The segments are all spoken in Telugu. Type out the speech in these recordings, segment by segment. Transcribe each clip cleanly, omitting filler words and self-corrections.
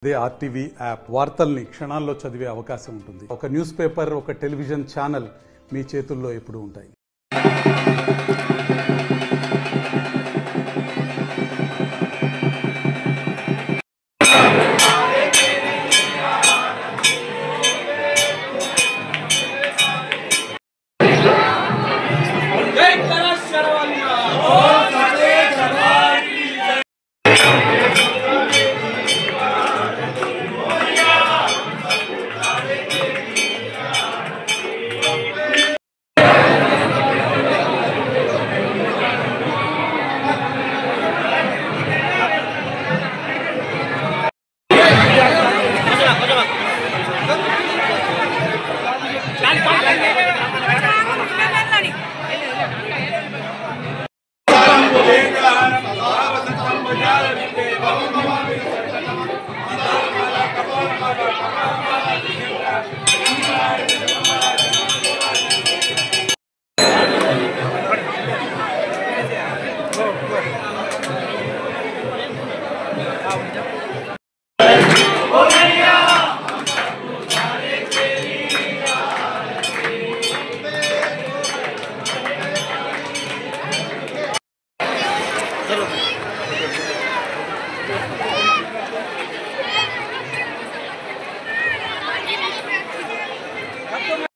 అదే ఆర్టీవీ యాప్ వార్తల్ని క్షణాల్లో చదివే అవకాశం ఉంటుంది. ఒక న్యూస్ పేపర్, ఒక టెలివిజన్ ఛానల్ మీ చేతుల్లో ఎప్పుడూ ఉంటాయి.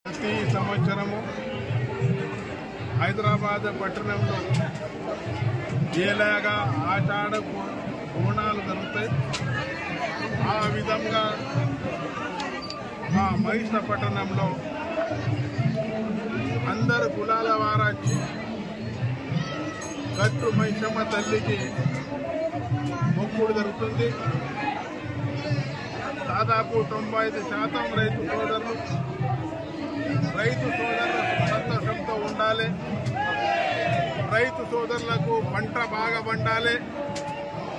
ప్రతి సంవత్సరము హైదరాబాద్ పట్టణంలో ఏలాగా ఆషాఢ బోనాలు జరుగుతాయి. ఆ విధంగా మా మహిళ పట్టణంలో అందరు కులాల వారాచి గట్టు మైసమ్మ తల్లికి మొక్కుడు జరుగుతుంది. దాదాపు 95% రైతు సోదరులు సంతోషంతో ఉండాలి. రైతు సోదరులకు పంట బాగా పండాలి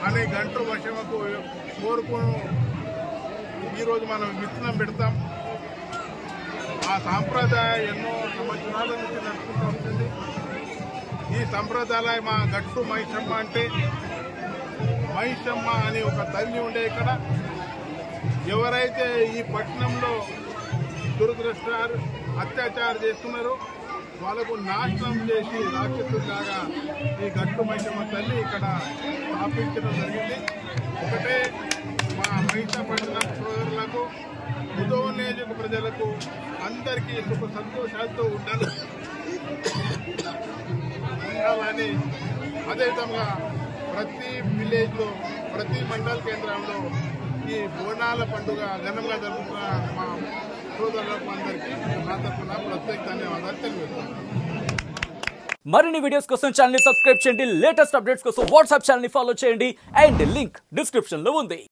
అని గంటు వర్షమకు కోరుకుని ఈరోజు మనం విత్తనం పెడతాం. ఆ సాంప్రదాయం ఎన్నో సంవత్సరాల నుంచి నడుచుకుంటూ వస్తుంది. ఈ సంప్రదాయం మా గట్టు మైసమ్మ అంటే మైసమ్మ అని ఒక తల్లి ఉండే ఇక్కడ. ఎవరైతే ఈ పట్టణంలో దురదృష్టాలు అత్యాచారం చేస్తున్నారో వాళ్ళకు నాశనం చేసి రాక్షసులాగా ఈ గట్టు మైసమ్మ తల్లి ఇక్కడ స్థాపించడం జరిగింది. ఒకటే మా మహిళా పట్టణ సోదరులకు, ముదోల్ నియోజక ప్రజలకు అందరికీ సుఖ సంతోషాలతో ఉండాలని అదేవిధంగా ప్రతి విలేజ్లో, ప్రతి మండల కేంద్రంలో ఈ బోనాల పండుగ ఘనంగా జరుగుతున్న మా సోదరులకు అందరికీ నా తరఫున ప్రత్యేక ధన్యవాదాలు తెలియజేస్తున్నాను. మరిన్ని వీడియోస్ కోసం ఛానల్ ని సబ్స్క్రైబ్ చేయండి. లేటెస్ట్ అప్డేట్స్ కోసం వాట్సాప్ ఛానల్ ని ఫాలో చేయండి. అండ్ లింక్ డిస్క్రిప్షన్ లో ఉంది.